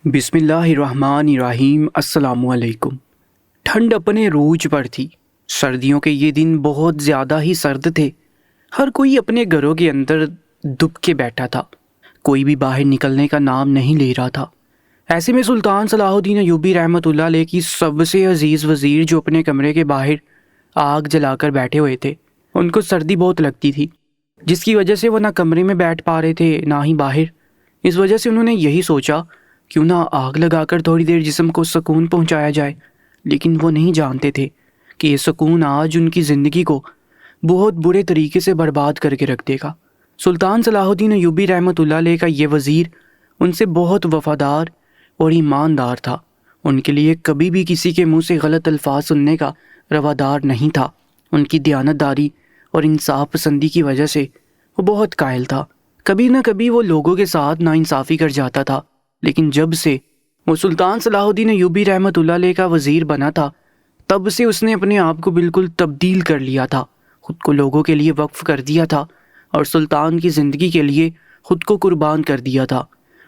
بسم اللہ الرحمن الرحیم۔ السلام علیکم۔ ٹھنڈ اپنے عروج پر تھی۔ سردیوں کے یہ دن بہت زیادہ ہی سرد تھے۔ ہر کوئی اپنے گھروں کے اندر دب کے بیٹھا تھا، کوئی بھی باہر نکلنے کا نام نہیں لے رہا تھا۔ ایسے میں سلطان صلاح الدین ایوبی رحمۃ اللہ علیہ کی سب سے عزیز وزیر جو اپنے کمرے کے باہر آگ جلا کر بیٹھے ہوئے تھے، ان کو سردی بہت لگتی تھی، جس کی وجہ سے وہ نہ کمرے میں بیٹھ پا رہے تھے نہ ہی باہر۔ اس وجہ سے انہوں نے یہی سوچا کیوں نہ آگ لگا کر تھوڑی دیر جسم کو سکون پہنچایا جائے، لیکن وہ نہیں جانتے تھے کہ یہ سکون آج ان کی زندگی کو بہت برے طریقے سے برباد کر کے رکھ دے گا۔ سلطان صلاح الدین ایوبی رحمۃ اللہ علیہ کا یہ وزیر ان سے بہت وفادار اور ایماندار تھا۔ ان کے لیے کبھی بھی کسی کے منہ سے غلط الفاظ سننے کا روادار نہیں تھا۔ ان کی دیانتداری اور انصاف پسندی کی وجہ سے وہ بہت قائل تھا۔ کبھی نہ کبھی وہ لوگوں کے ساتھ ناانصافی کر جاتا تھا، لیکن جب سے وہ سلطان صلاح الدین ایوبی رحمۃ اللہ علیہ کا وزیر بنا تھا، تب سے اس نے اپنے آپ کو بالکل تبدیل کر لیا تھا، خود کو لوگوں کے لیے وقف کر دیا تھا اور سلطان کی زندگی کے لیے خود کو قربان کر دیا تھا۔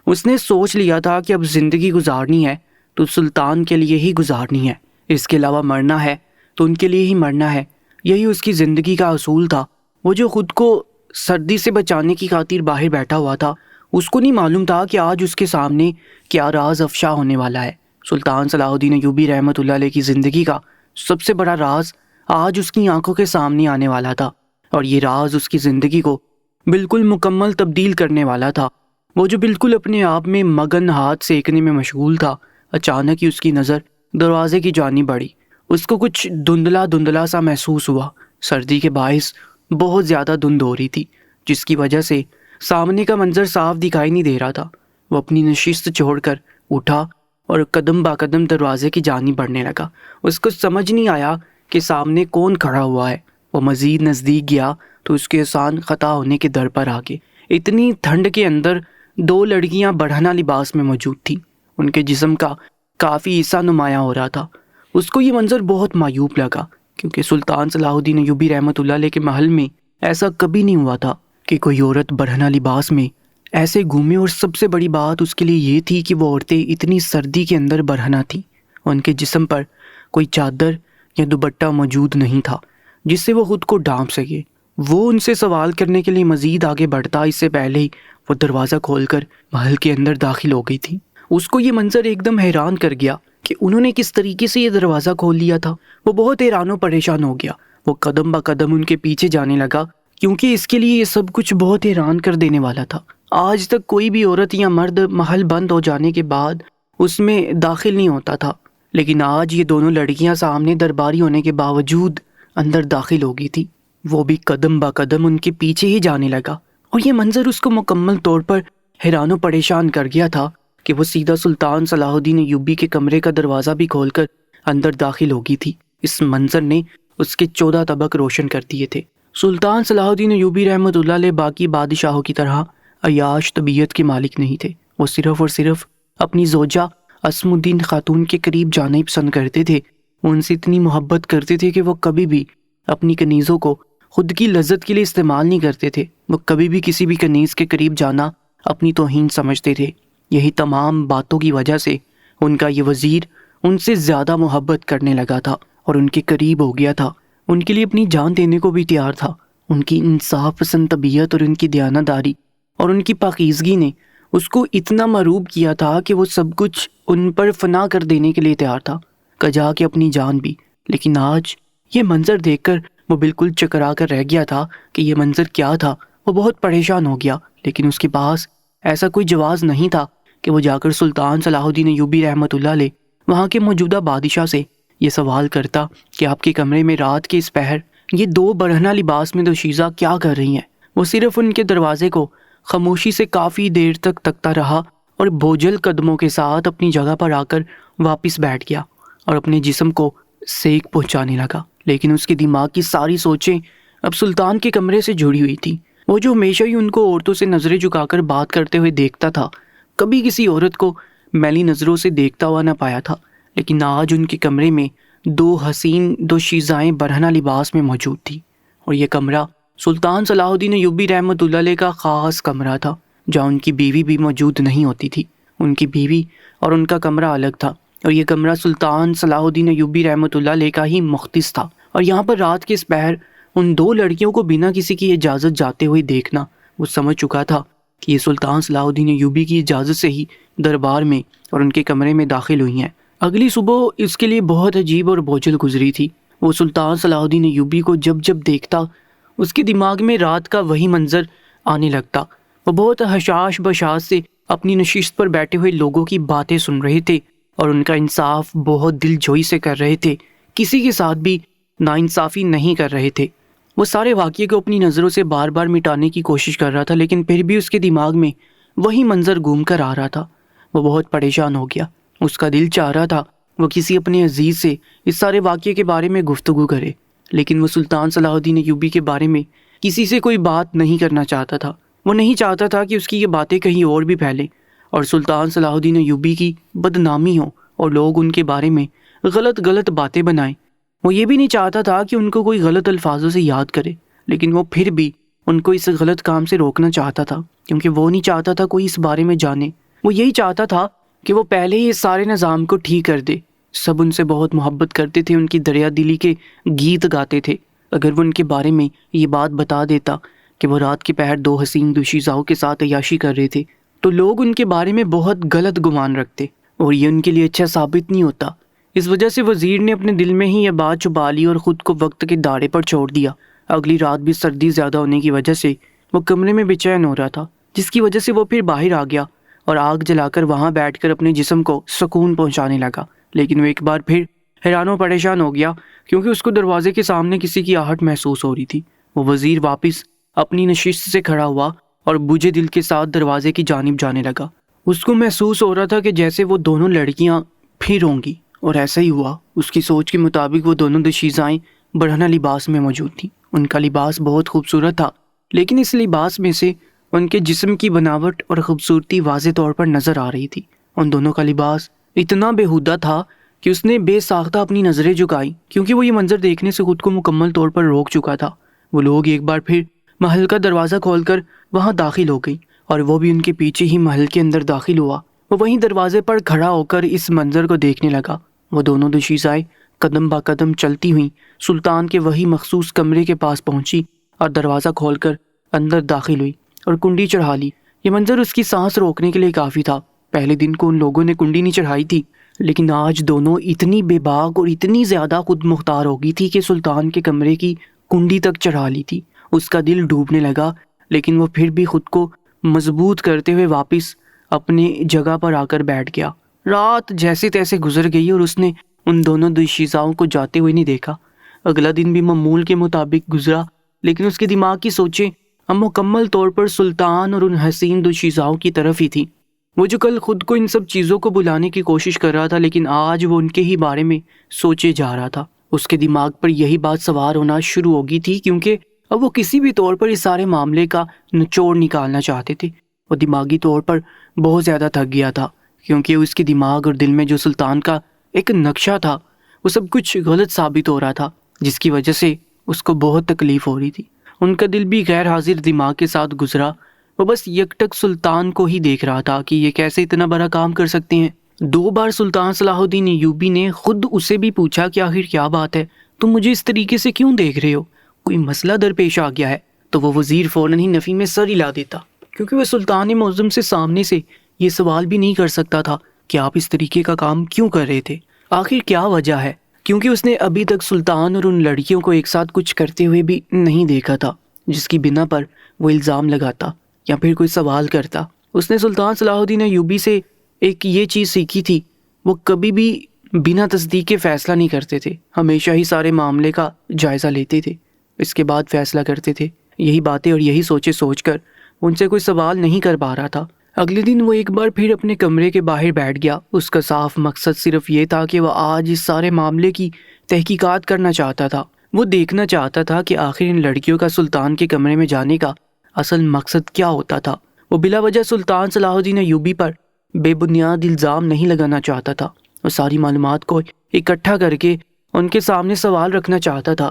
اس نے سوچ لیا تھا کہ اب زندگی گزارنی ہے تو سلطان کے لیے ہی گزارنی ہے، اس کے علاوہ مرنا ہے تو ان کے لیے ہی مرنا ہے۔ یہی اس کی زندگی کا اصول تھا۔ وہ جو خود کو سردی سے بچانے کی خاطر باہر بیٹھا ہوا تھا، اس کو نہیں معلوم تھا کہ آج اس کے سامنے کیا راز افشا ہونے والا ہے۔ سلطان صلاح الدین ایوبی رحمۃ اللہ علیہ کی زندگی کا سب سے بڑا راز آج اس کی آنکھوں کے سامنے آنے والا تھا، اور یہ راز اس کی زندگی کو بالکل مکمل تبدیل کرنے والا تھا۔ وہ جو بالکل اپنے آپ میں مگن ہاتھ سیکنے میں مشغول تھا، اچانک ہی اس کی نظر دروازے کی جانب بڑھی۔ اس کو کچھ دھندلا دھندلا سا محسوس ہوا۔ سردی کے باعث بہت زیادہ دھند ہو رہی تھی، جس کی وجہ سے سامنے کا منظر صاف دکھائی نہیں دے رہا تھا۔ وہ اپنی نشست چھوڑ کر اٹھا اور قدم با قدم دروازے کی جانب بڑھنے لگا۔ اس کو سمجھ نہیں آیا کہ سامنے کون کھڑا ہوا ہے۔ وہ مزید نزدیک گیا تو اس کے آسان خطا ہونے کے در پر آگے اتنی ٹھنڈ کے اندر دو لڑکیاں برہنہ لباس میں موجود تھیں۔ ان کے جسم کا کافی حصہ نمایاں ہو رہا تھا۔ اس کو یہ منظر بہت معیوب لگا، کیونکہ سلطان صلاح الدین ایوبی رحمۃ اللہ علیہ کے محل میں ایسا کبھی نہیں ہوا تھا کہ کوئی عورت برہنہ لباس میں ایسے گھومے، اور سب سے بڑی بات اس کے لیے یہ تھی کہ وہ عورتیں اتنی سردی کے اندر برہنہ تھیں۔ ان کے جسم پر کوئی چادر یا دوپٹہ موجود نہیں تھا جس سے وہ خود کو ڈھانپ سکے۔ وہ ان سے سوال کرنے کے لیے مزید آگے بڑھتا، اس سے پہلے ہی وہ دروازہ کھول کر محل کے اندر داخل ہو گئی تھی۔ اس کو یہ منظر ایک دم حیران کر گیا کہ انہوں نے کس طریقے سے یہ دروازہ کھول لیا تھا۔ وہ بہت حیران و پریشان ہو گیا۔ وہ قدم با قدم ان کے پیچھے جانے لگا، کیونکہ اس کے لیے یہ سب کچھ بہت حیران کر دینے والا تھا۔ آج تک کوئی بھی عورت یا مرد محل بند ہو جانے کے بعد اس میں داخل نہیں ہوتا تھا، لیکن آج یہ دونوں لڑکیاں سامنے درباری ہونے کے باوجود اندر داخل ہو گئی تھی۔ وہ بھی قدم با قدم ان کے پیچھے ہی جانے لگا، اور یہ منظر اس کو مکمل طور پر حیران و پریشان کر گیا تھا کہ وہ سیدھا سلطان صلاح الدین ایوبی کے کمرے کا دروازہ بھی کھول کر اندر داخل ہو گئی تھی۔ اس منظر نے اس کے 14 طبق روشن کر دیے تھے۔ سلطان صلاح الدین ایوبی رحمۃ اللہ علیہ باقی بادشاہوں کی طرح عیاش طبیعت کے مالک نہیں تھے۔ وہ صرف اور صرف اپنی زوجہ اسم الدین خاتون کے قریب جانا ہی پسند کرتے تھے۔ وہ ان سے اتنی محبت کرتے تھے کہ وہ کبھی بھی اپنی کنیزوں کو خود کی لذت کے لیے استعمال نہیں کرتے تھے۔ وہ کبھی بھی کسی بھی کنیز کے قریب جانا اپنی توہین سمجھتے تھے۔ یہی تمام باتوں کی وجہ سے ان کا یہ وزیر ان سے زیادہ محبت کرنے لگا تھا اور ان کے قریب ہو گیا تھا۔ ان کے لیے اپنی جان دینے کو بھی تیار تھا۔ ان کی انصاف پسند طبیعت اور ان کی دیانتداری اور ان کی پاکیزگی نے اس کو اتنا مرعوب کیا تھا کہ وہ سب کچھ ان پر فنا کر دینے کے لیے تیار تھا، کجا کہ اپنی جان بھی۔ لیکن آج یہ منظر دیکھ کر وہ بالکل چکرا کر رہ گیا تھا کہ یہ منظر کیا تھا۔ وہ بہت پریشان ہو گیا، لیکن اس کے پاس ایسا کوئی جواز نہیں تھا کہ وہ جا کر سلطان صلاح الدین ایوبی رحمۃ اللہ علیہ وہاں کے موجودہ بادشاہ سے یہ سوال کرتا کہ آپ کے کمرے میں رات کے اس پہر یہ دو برہنہ لباس میں دوشیزہ کیا کر رہی ہیں۔ وہ صرف ان کے دروازے کو خاموشی سے کافی دیر تک تکتا رہا اور بوجھل قدموں کے ساتھ اپنی جگہ پر آ کر واپس بیٹھ گیا اور اپنے جسم کو سیک پہنچانے لگا۔ لیکن اس کے دماغ کی ساری سوچیں اب سلطان کے کمرے سے جڑی ہوئی تھی۔ وہ جو ہمیشہ ہی ان کو عورتوں سے نظریں جھکا کر بات کرتے ہوئے دیکھتا تھا، کبھی کسی عورت کو میلی نظروں سے دیکھتا ہوا نہ پایا تھا، لیکن آج ان کے کمرے میں دو حسین دوشیزائیں برہنہ لباس میں موجود تھی، اور یہ کمرہ سلطان صلاح الدین ایوبی رحمۃ اللہ علیہ کا خاص کمرہ تھا، جہاں ان کی بیوی بھی موجود نہیں ہوتی تھی۔ ان کی بیوی اور ان کا کمرہ الگ تھا، اور یہ کمرہ سلطان صلاح الدین ایوبی رحمۃ اللہ علیہ کا ہی مختص تھا۔ اور یہاں پر رات کے اس پہر ان دو لڑکیوں کو بنا کسی کی اجازت جاتے ہوئے دیکھنا، وہ سمجھ چکا تھا کہ یہ سلطان صلاح الدین ایوبی کی اجازت سے ہی دربار میں اور ان کے کمرے میں داخل ہوئی ہیں۔ اگلی صبح اس کے لیے بہت عجیب اور بوجھل گزری تھی۔ وہ سلطان صلاح الدین ایوبی کو جب جب دیکھتا اس کے دماغ میں رات کا وہی منظر آنے لگتا۔ وہ بہت حشاش بشاش سے اپنی نشست پر بیٹھے ہوئے لوگوں کی باتیں سن رہے تھے اور ان کا انصاف بہت دل جوئی سے کر رہے تھے، کسی کے ساتھ بھی ناانصافی نہیں کر رہے تھے۔ وہ سارے واقعے کو اپنی نظروں سے بار بار مٹانے کی کوشش کر رہا تھا، لیکن پھر بھی اس کے دماغ میں وہی منظر گھوم کر آ رہا تھا۔ وہ بہت پریشان ہو گیا۔ اس کا دل چاہ رہا تھا وہ کسی اپنے عزیز سے اس سارے واقعے کے بارے میں گفتگو کرے، لیکن وہ سلطان صلاح الدین ایوبی کے بارے میں کسی سے کوئی بات نہیں کرنا چاہتا تھا۔ وہ نہیں چاہتا تھا کہ اس کی یہ باتیں کہیں اور بھی پھیلیں اور سلطان صلاح الدین ایوبی کی بدنامی ہو اور لوگ ان کے بارے میں غلط باتیں بنائیں۔ وہ یہ بھی نہیں چاہتا تھا کہ ان کو کوئی غلط الفاظوں سے یاد کرے، لیکن وہ پھر بھی ان کو اس غلط کام سے روکنا چاہتا تھا، کیونکہ وہ نہیں چاہتا تھا کوئی اس بارے میں جانے۔ وہ یہی چاہتا تھا کہ وہ پہلے ہی اس سارے نظام کو ٹھیک کر دے۔ سب ان سے بہت محبت کرتے تھے، ان کی دریا دلی کے گیت گاتے تھے۔ اگر وہ ان کے بارے میں یہ بات بتا دیتا کہ وہ رات کے پہر دو حسین دوشیزاؤں کے ساتھ عیاشی کر رہے تھے، تو لوگ ان کے بارے میں بہت غلط گمان رکھتے اور یہ ان کے لیے اچھا ثابت نہیں ہوتا۔ اس وجہ سے وزیر نے اپنے دل میں ہی یہ بات چھپا لی اور خود کو وقت کے داڑے پر چھوڑ دیا۔ اگلی رات بھی سردی زیادہ ہونے کی وجہ سے وہ کمرے میں بے چین ہو رہا تھا، جس کی وجہ سے وہ پھر باہر آ گیا اور آگ جلا کر وہاں بیٹھ کر اپنے جسم کو سکون پہنچانے لگا۔ لیکن وہ ایک بار پھر حیران و پریشان ہو گیا، کیونکہ اس کو دروازے کے سامنے کسی کی آہٹ محسوس ہو رہی تھی۔ وہ وزیر واپس اپنی نشست سے کھڑا ہوا اور بوجھے دل کے ساتھ دروازے کی جانب جانے لگا۔ اس کو محسوس ہو رہا تھا کہ جیسے وہ دونوں لڑکیاں پھر ہوں گی، اور ایسا ہی ہوا۔ اس کی سوچ کے مطابق وہ دونوں دوشیزائیں برہنہ لباس میں موجود تھیں۔ ان کا لباس بہت خوبصورت تھا، لیکن اس لباس میں سے ان کے جسم کی بناوٹ اور خوبصورتی واضح طور پر نظر آ رہی تھی۔ ان دونوں کا لباس اتنا بیہودہ تھا کہ اس نے بے ساختہ اپنی نظریں جھکائیں، کیونکہ وہ یہ منظر دیکھنے سے خود کو مکمل طور پر روک چکا تھا۔ وہ لوگ ایک بار پھر محل کا دروازہ کھول کر وہاں داخل ہو گئی اور وہ بھی ان کے پیچھے ہی محل کے اندر داخل ہوا۔ وہ وہیں دروازے پر کھڑا ہو کر اس منظر کو دیکھنے لگا۔ وہ دونوں دوشیزائیں قدم با قدم چلتی ہوئیں سلطان کے وہی مخصوص کمرے کے پاس پہنچی اور دروازہ کھول کر اندر داخل ہوئی اور کنڈی چڑھا لی۔ یہ منظر اس کی سانس روکنے کے لیے کافی تھا۔ پہلے دن کو ان لوگوں نے کنڈی نہیں چڑھائی تھی، لیکن آج دونوں اتنی بے باک اور اتنی زیادہ خود مختار ہو گئی تھی کہ سلطان کے کمرے کی کنڈی تک چڑھا لی تھی۔ اس کا دل ڈوبنے لگا، لیکن وہ پھر بھی خود کو مضبوط کرتے ہوئے واپس اپنی جگہ پر آ کر بیٹھ گیا۔ رات جیسے تیسے گزر گئی اور اس نے ان دونوں دوشیزاؤں کو جاتے ہوئے نہیں دیکھا۔ اگلا دن بھی معمول کے مطابق گزرا، لیکن اس کے دماغ کی سوچیں اب مکمل طور پر سلطان اور ان حسین دوشیزاؤں کی طرف ہی تھی۔ وہ جو کل خود کو ان سب چیزوں کو بلانے کی کوشش کر رہا تھا، لیکن آج وہ ان کے ہی بارے میں سوچے جا رہا تھا۔ اس کے دماغ پر یہی بات سوار ہونا شروع ہو گئی تھی، کیونکہ اب وہ کسی بھی طور پر اس سارے معاملے کا نچوڑ نکالنا چاہتے تھے۔ وہ دماغی طور پر بہت زیادہ تھک گیا تھا، کیونکہ اس کے دماغ اور دل میں جو سلطان کا ایک نقشہ تھا وہ سب کچھ غلط ثابت ہو رہا تھا، جس کی وجہ سے اس کو بہت تکلیف ہو رہی تھی۔ ان کا دل بھی غیر حاضر دماغ کے ساتھ گزرا۔ وہ بس یکٹک سلطان کو ہی دیکھ رہا تھا کہ یہ کیسے اتنا بڑا کام کر سکتے ہیں۔ 2 بار سلطان صلاح الدین ایوبی نے خود اسے بھی پوچھا کہ آخر کیا بات ہے، تم مجھے اس طریقے سے کیوں دیکھ رہے ہو، کوئی مسئلہ درپیش آ گیا ہے؟ تو وہ وزیر فوراً ہی نفی میں سر ہلا دیتا، کیونکہ وہ سلطان معظم سے سامنے سے یہ سوال بھی نہیں کر سکتا تھا کہ آپ اس طریقے کا کام کیوں کر رہے تھے، آخر کیا وجہ ہے، کیونکہ اس نے ابھی تک سلطان اور ان لڑکیوں کو ایک ساتھ کچھ کرتے ہوئے بھی نہیں دیکھا تھا جس کی بنا پر وہ الزام لگاتا یا پھر کوئی سوال کرتا۔ اس نے سلطان صلاح الدین ایوبی سے ایک یہ چیز سیکھی تھی، وہ کبھی بھی بنا تصدیق کے فیصلہ نہیں کرتے تھے، ہمیشہ ہی سارے معاملے کا جائزہ لیتے تھے، اس کے بعد فیصلہ کرتے تھے۔ یہی باتیں اور یہی سوچے سوچ کر ان سے کوئی سوال نہیں کر پا رہا تھا۔ اگلے دن وہ ایک بار پھر اپنے کمرے کے باہر بیٹھ گیا۔ اس کا صاف مقصد صرف یہ تھا کہ وہ آج اس سارے معاملے کی تحقیقات کرنا چاہتا تھا۔ وہ دیکھنا چاہتا تھا کہ آخر ان لڑکیوں کا سلطان کے کمرے میں جانے کا اصل مقصد کیا ہوتا تھا۔ وہ بلا وجہ سلطان صلاح الدین ایوبی پر بے بنیاد الزام نہیں لگانا چاہتا تھا۔ وہ ساری معلومات کو اکٹھا کر کے ان کے سامنے سوال رکھنا چاہتا تھا،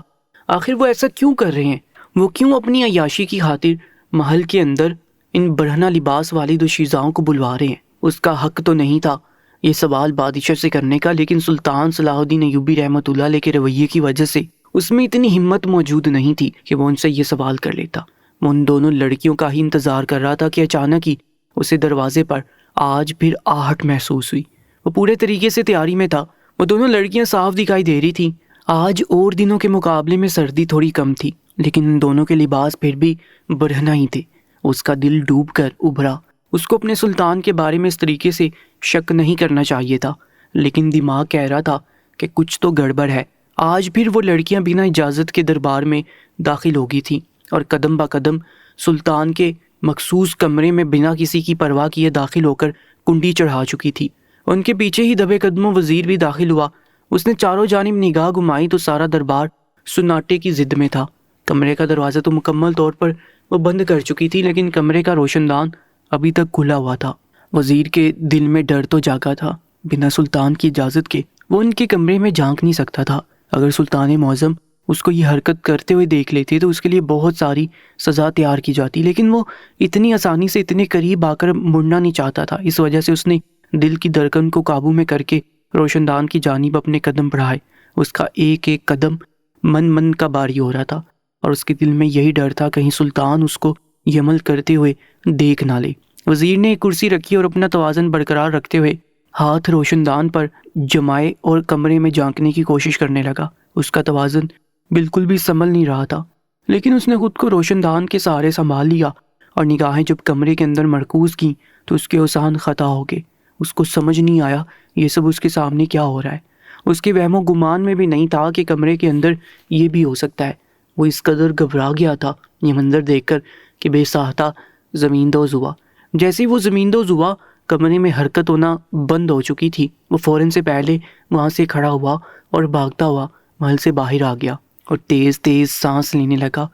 آخر وہ ایسا کیوں کر رہے ہیں، وہ کیوں اپنی عیاشی کی خاطر محل کے اندر ان برہنہ لباس والی دوشیزاؤں کو بلوا رہے ہیں۔ اس کا حق تو نہیں تھا یہ سوال بادشاہ سے کرنے کا، لیکن سلطان صلاح الدین ایوبی رحمۃ اللہ علیہ کے رویے کی وجہ سے اس میں اتنی ہمت موجود نہیں تھی کہ وہ ان سے یہ سوال کر لیتا۔ وہ ان دونوں لڑکیوں کا ہی انتظار کر رہا تھا کہ اچانک ہی اسے دروازے پر آج پھر آہٹ محسوس ہوئی۔ وہ پورے طریقے سے تیاری میں تھا، وہ دونوں لڑکیاں صاف دکھائی دے رہی تھیں۔ آج اور دنوں کے مقابلے میں سردی تھوڑی کم تھی، لیکن ان دونوں کے لباس پھر بھی برہنہ ہی تھے۔ اس کا دل ڈوب کر ابھرا۔ اس کو اپنے سلطان کے بارے میں اس طریقے سے شک نہیں کرنا چاہیے تھا، لیکن دماغ کہہ رہا تھا کہ کچھ تو گڑبڑ ہے۔ آج پھر وہ لڑکیاں بنا اجازت کے دربار میں داخل ہو گئی تھیں اور قدم با قدم سلطان کے مخصوص کمرے میں بنا کسی کی پرواہ کیے داخل ہو کر کنڈی چڑھا چکی تھی۔ ان کے پیچھے ہی دبے قدموں وزیر بھی داخل ہوا۔ اس نے چاروں جانب نگاہ گھمائی تو سارا دربار سناٹے کی ضد میں تھا۔ کمرے کا دروازہ تو مکمل طور پر وہ بند کر چکی تھی، لیکن کمرے کا روشن دان ابھی تک کھلا ہوا تھا۔ وزیر کے دل میں ڈر تو جاگا تھا۔ بنا سلطان کی اجازت کے وہ ان کے کمرے میں جھانک نہیں سکتا تھا۔ اگر سلطان معظم اس کو یہ حرکت کرتے ہوئے دیکھ لیتے تو اس کے لیے بہت ساری سزا تیار کی جاتی، لیکن وہ اتنی آسانی سے اتنے قریب آ کر مڑنا نہیں چاہتا تھا۔ اس وجہ سے اس نے دل کی دھڑکن کو قابو میں کر کے روشن دان کی جانب اپنے قدم بڑھائے۔ اس کا ایک ایک قدم من کا باری ہو رہا تھا اور اس کے دل میں یہی ڈر تھا کہیں سلطان اس کو یہ عمل کرتے ہوئے دیکھ نہ لے۔ وزیر نے ایک کرسی رکھی اور اپنا توازن برقرار رکھتے ہوئے ہاتھ روشن دان پر جمائے اور کمرے میں جھانکنے کی کوشش کرنے لگا۔ اس کا توازن بالکل بھی سنبھل نہیں رہا تھا، لیکن اس نے خود کو روشن دان کے سہارے سنبھال لیا اور نگاہیں جب کمرے کے اندر مرکوز کیں تو اس کے اوزان خطا ہو گئے۔ اس کو سمجھ نہیں آیا یہ سب اس کے سامنے کیا ہو رہا ہے۔ اس کے وہم و گمان میں بھی نہیں تھا کہ کمرے کے اندر یہ بھی ہو سکتا ہے۔ وہ اس قدر گھبرا گیا تھا یہ منظر دیکھ کر کہ بے ساختہ زمین دوز ہوا۔ جیسے ہی وہ زمین دوز ہوا، کمرے میں حرکت ہونا بند ہو چکی تھی۔ وہ فوراً سے پہلے وہاں سے کھڑا ہوا اور بھاگتا ہوا محل سے باہر آ گیا اور تیز تیز سانس لینے لگا۔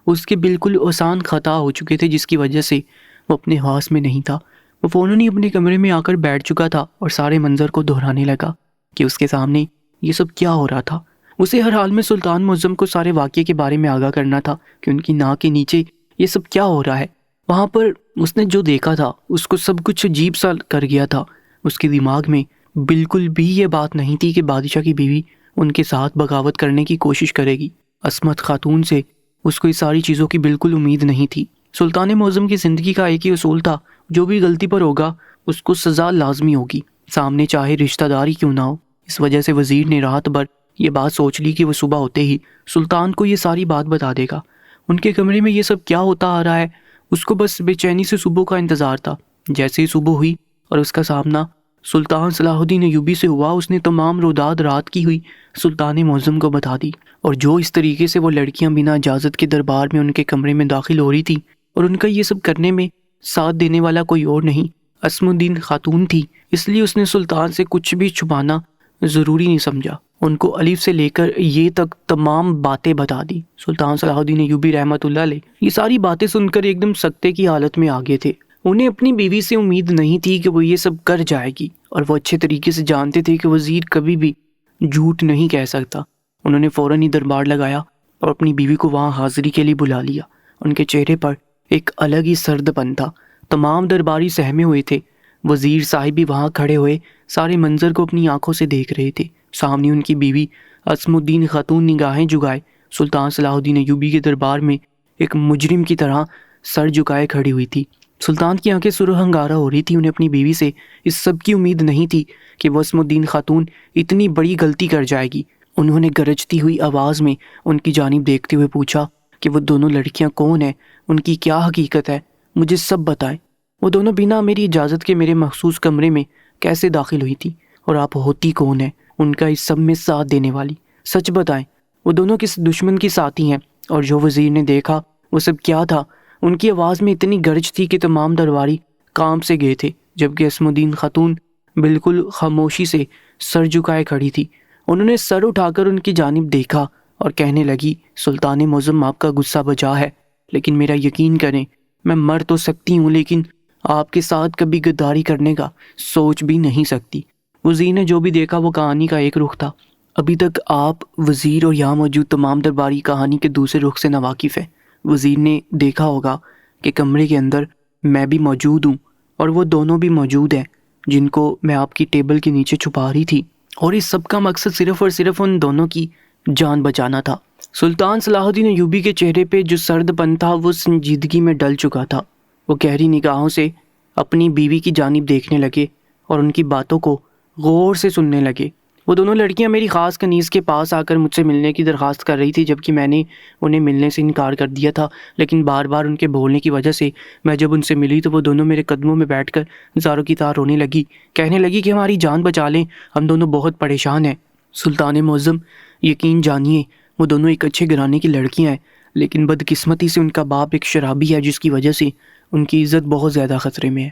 اس کے بالکل اوزان خطا ہو چکے تھے، جس کی وجہ سے وہ اپنے ہوش میں نہیں تھا۔ وہ فوراً ہی اپنے کمرے میں آ کر بیٹھ چکا تھا اور سارے منظر کو دہرانے لگا کہ اس کے سامنے یہ سب کیا ہو رہا تھا۔ اسے ہر حال میں سلطان معظم کو سارے واقعے کے بارے میں آگاہ کرنا تھا کہ ان کی ناک کے نیچے یہ سب کیا ہو رہا ہے۔ وہاں پر اس نے جو دیکھا تھا اس کو سب کچھ عجیب سا کر گیا تھا۔ اس کے دماغ میں بالکل بھی یہ بات نہیں تھی کہ بادشاہ کی بیوی ان کے ساتھ بغاوت کرنے کی کوشش کرے گی۔ عصمت خاتون سے اس کو اس ساری چیزوں کی بالکل امید نہیں تھی۔ سلطان معظم کی زندگی کا ایک ہی اصول تھا، جو بھی غلطی پر ہوگا اس کو سزا لازمی ہوگی، سامنے چاہے رشتہ داری کیوں نہ ہو۔ اس وجہ سے وزیر نے رات بھر یہ بات سوچ لی کہ وہ صبح ہوتے ہی سلطان کو یہ ساری بات بتا دے گا۔ ان کے کمرے میں یہ سب کیا ہوتا آ رہا ہے، اس کو بس بے چینی سے صبح کا انتظار تھا۔ جیسے ہی صبح ہوئی اور اس کا سامنا سلطان صلاح الدین ایوبی سے ہوا، اس نے تمام روداد رات کی ہوئی سلطان معظم کو بتا دی، اور جو اس طریقے سے وہ لڑکیاں بنا اجازت کے دربار میں ان کے کمرے میں داخل ہو رہی تھی اور ان کا یہ سب کرنے میں ساتھ دینے والا کوئی اور نہیں عصم الدین خاتون تھی، اس لیے اس نے سلطان سے کچھ بھی چھپانا ضروری نہیں سمجھا۔ ان کو الف سے لے کر یہ تک تمام باتیں بتا دی۔ سلطان صلاح الدین ایوبی رحمۃ اللہ علیہ یہ ساری باتیں سن کر ایک دم سکتے کی حالت میں آگے تھے۔ انہیں اپنی بیوی سے امید نہیں تھی کہ وہ یہ سب کر جائے گی، اور وہ اچھے طریقے سے جانتے تھے کہ وزیر کبھی بھی جھوٹ نہیں کہہ سکتا۔ انہوں نے فوراً ہی دربار لگایا اور اپنی بیوی کو وہاں حاضری کے لیے بلا لیا۔ ان کے چہرے پر ایک الگ ہی سرد پن تھا۔ تمام درباری سہمے ہوئے تھے۔ وزیر صاحب بھی وہاں کھڑے ہوئے سارے منظر کو اپنی آنکھوں سے دیکھ رہے تھے۔ سامنے ان کی بیوی عصم الدین خاتون نگاہیں جھکائے سلطان صلاح الدین ایوبی کے دربار میں ایک مجرم کی طرح سر جھکائے کھڑی ہوئی تھی۔ سلطان کی آنکھیں سرخ انگارہ ہو رہی تھی۔ انہیں اپنی بیوی سے اس سب کی امید نہیں تھی کہ وہ عصم الدین خاتون اتنی بڑی غلطی کر جائے گی۔ انہوں نے گرجتی ہوئی آواز میں ان کی جانب دیکھتے ہوئے پوچھا کہ وہ دونوں لڑکیاں کون ہیں، ان کی کیا حقیقت ہے، مجھے سب بتائیں۔ وہ دونوں بنا میری اجازت کے میرے مخصوص کمرے میں کیسے داخل ہوئی تھی، اور آپ ہوتی کون ہیں ان کا اس سب میں ساتھ دینے والی؟ سچ بتائیں، وہ دونوں کس دشمن کی ساتھی ہیں، اور جو وزیر نے دیکھا وہ سب کیا تھا؟ ان کی آواز میں اتنی گرج تھی کہ تمام درباری کام سے گئے تھے، جبکہ عصم الدین خاتون بالکل خاموشی سے سر جھکائے کھڑی تھی۔ انہوں نے سر اٹھا کر ان کی جانب دیکھا اور کہنے لگی، سلطان معظم آپ کا غصہ بجا ہے، لیکن میرا یقین کریں، میں مر تو سکتی ہوں لیکن آپ کے ساتھ کبھی غداری کرنے کا سوچ بھی نہیں سکتی۔ وزیر نے جو بھی دیکھا وہ کہانی کا ایک رخ تھا۔ ابھی تک آپ وزیر اور یہاں موجود تمام درباری کہانی کے دوسرے رخ سے ناواقف ہیں۔ وزیر نے دیکھا ہوگا کہ کمرے کے اندر میں بھی موجود ہوں اور وہ دونوں بھی موجود ہیں۔ جن کو میں آپ کی ٹیبل کے نیچے چھپا رہی تھی، اور اس سب کا مقصد صرف اور صرف ان دونوں کی جان بچانا تھا۔ سلطان صلاح الدین ایوبی کے چہرے پہ جو سرد پن تھا وہ سنجیدگی میں ڈل چکا تھا۔ وہ گہری نگاہوں سے اپنی بیوی کی جانب دیکھنے لگے اور ان کی باتوں کو غور سے سننے لگے۔ وہ دونوں لڑکیاں میری خاص کنیز کے پاس آ کر مجھ سے ملنے کی درخواست کر رہی تھی، جبکہ میں نے انہیں ملنے سے انکار کر دیا تھا، لیکن بار بار ان کے بولنے کی وجہ سے میں جب ان سے ملی تو وہ دونوں میرے قدموں میں بیٹھ کر زاروں کی طرح رونے لگی، کہنے لگی کہ ہماری جان بچا لیں، ہم دونوں بہت پریشان ہیں۔ سلطان معظم، یقین جانیے وہ دونوں ایک اچھے گھرانے کی لڑکیاں ہیں، لیکن بدقسمتی سے ان کا باپ ایک شرابی ہے، جس کی وجہ سے ان کی عزت بہت زیادہ خطرے میں ہے۔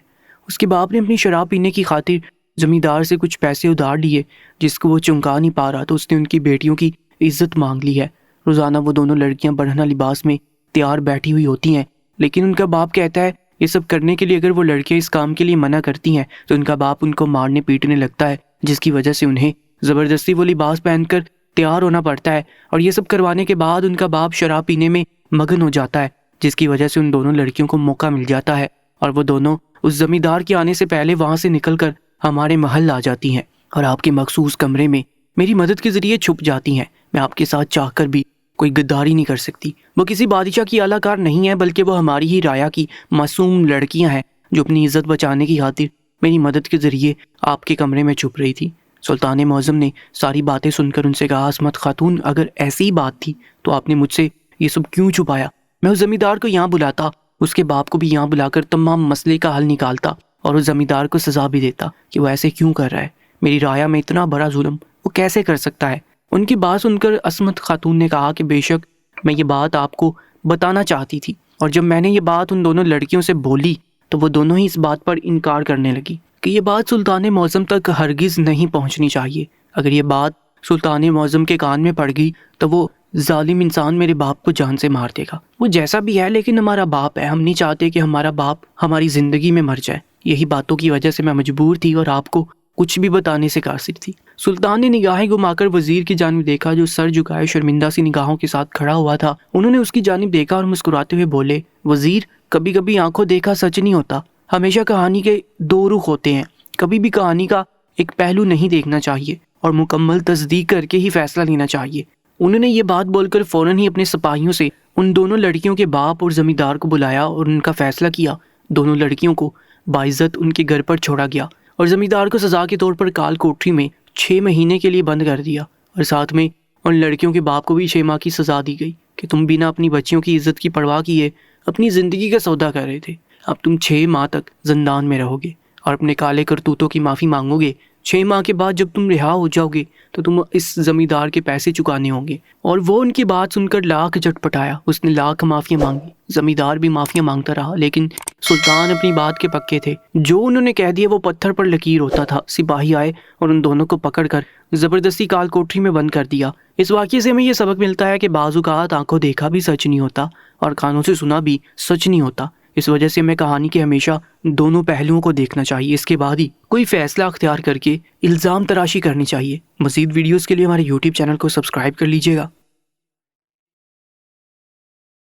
اس کے باپ نے اپنی شراب پینے کی خاطر زمیندار سے کچھ پیسے ادھار لیے، جس کو وہ چمکا نہیں پا رہا، تو اس نے ان کی بیٹیوں کی عزت مانگ لی ہے۔ روزانہ وہ دونوں لڑکیاں برہنہ لباس میں تیار بیٹھی ہوئی ہوتی ہیں، لیکن ان کا باپ کہتا ہے یہ سب کرنے کے لیے اگر وہ لڑکیاں اس کام کے لیے منع کرتی ہیں تو ان کا باپ ان کو مارنے پیٹنے لگتا ہے، جس کی وجہ سے انہیں زبردستی وہ لباس پہن کر تیار ہونا پڑتا ہے، اور یہ سب کروانے کے بعد ان کا باپ شراب پینے میں مگن ہو جاتا ہے، جس کی وجہ سے ان دونوں لڑکیوں کو موقع مل جاتا ہے اور وہ دونوں اس زمیندار کے آنے سے پہلے وہاں سے نکل کر ہمارے محل آ جاتی ہیں اور آپ کے مخصوص کمرے میں میری مدد کے ذریعے چھپ جاتی ہیں۔ میں آپ کے ساتھ چاہ کر بھی کوئی غداری نہیں کر سکتی۔ وہ کسی بادشاہ کی اعلیٰ کار نہیں ہے، بلکہ وہ ہماری ہی رعایا کی معصوم لڑکیاں ہیں جو اپنی عزت بچانے کی خاطر میری مدد کے ذریعے آپ کے کمرے میں چھپ رہی تھی۔ سلطان معظم نے ساری باتیں سن کر ان سے کہا، عصمت خاتون، اگر ایسی ہی بات تھی تو آپ نے مجھ سے یہ سب کیوں چھپایا؟ میں اس زمیندار کو یہاں بلاتا، اس کے باپ کو بھی یہاں بلا کر تمام مسئلے کا حل نکالتا اور اس زمیندار کو سزا بھی دیتا کہ وہ ایسے کیوں کر رہا ہے۔ میری رعایا میں اتنا بڑا ظلم وہ کیسے کر سکتا ہے؟ ان کی بات سن کر عصمت خاتون نے کہا کہ بے شک میں یہ بات آپ کو بتانا چاہتی تھی، اور جب میں نے یہ بات ان دونوں لڑکیوں سے بولی تو وہ دونوں ہی اس بات پر انکار کرنے لگی کہ یہ بات سلطان معظم تک ہرگز نہیں پہنچنی چاہیے۔ اگر یہ بات سلطان معظم کے کان میں پڑ گئی تو وہ ظالم انسان میرے باپ کو جان سے مار دے گا۔ وہ جیسا بھی ہے لیکن ہمارا باپ ہے، ہم نہیں چاہتے کہ ہمارا باپ ہماری زندگی میں مر جائے۔ یہی باتوں کی وجہ سے میں مجبور تھی اور آپ کو کچھ بھی بتانے سے قاصر تھی۔ سلطان نے نگاہیں گھما کر وزیر کی جانب دیکھا جو سر جھکائے شرمندہ سی نگاہوں کے ساتھ کھڑا ہوا تھا۔ انہوں نے اس کی جانب دیکھا اور مسکراتے ہوئے بولے، وزیر، کبھی کبھی آنکھوں دیکھا سچ نہیں ہوتا، ہمیشہ کہانی کے دو رخ ہوتے ہیں، کبھی بھی کہانی کا ایک پہلو نہیں دیکھنا چاہیے اور مکمل تصدیق کر کے ہی فیصلہ لینا چاہیے۔ انہوں نے یہ بات بول کر فوراً ہی اپنے سپاہیوں سے ان دونوں لڑکیوں کے باپ اور زمیندار کو بلایا اور ان کا فیصلہ کیا۔ دونوں لڑکیوں کو باعزت ان کے گھر پر چھوڑا گیا اور زمیندار کو سزا کے طور پر کال کوٹری میں 6 مہینے کے لیے بند کر دیا، اور ساتھ میں ان لڑکیوں کے باپ کو بھی 6 ماہ کی سزا دی گئی کہ تم بنا اپنی بچیوں کی عزت کی پرواہ کیے اپنی زندگی کا سودا کر رہے تھے، اب تم 6 ماہ تک زندان میں رہو گے اور اپنے کالے کرتوتوں کی معافی مانگو گے۔ 6 ماہ کے بعد جب تم رہا ہو جاؤ گے تو تم اس زمیندار کے پیسے چکانے ہوں گے۔ اور وہ ان کی بات سن کر لاکھ جھٹ پٹایا، اس نے لاکھ معافیاں مانگی۔ زمیندار بھی معافیاں مانگتا رہا، لیکن سلطان اپنی بات کے پکے تھے، جو انہوں نے کہہ دیا وہ پتھر پر لکیر ہوتا تھا۔ سپاہی آئے اور ان دونوں کو پکڑ کر زبردستی کال کوٹری میں بند کر دیا۔ اس واقعے سے ہمیں یہ سبق ملتا ہے کہ بعض اوقات آنکھوں دیکھا بھی سچ نہیں ہوتا اور کانوں سے سنا بھی سچ نہیں ہوتا۔ اس وجہ سے ہمیں کہانی کے ہمیشہ دونوں پہلوؤں کو دیکھنا چاہیے، اس کے بعد ہی کوئی فیصلہ اختیار کر کے الزام تراشی کرنی چاہیے۔ مزید ویڈیوز کے لیے ہمارے YouTube چینل کو سبسکرائب کر لیجیے گا۔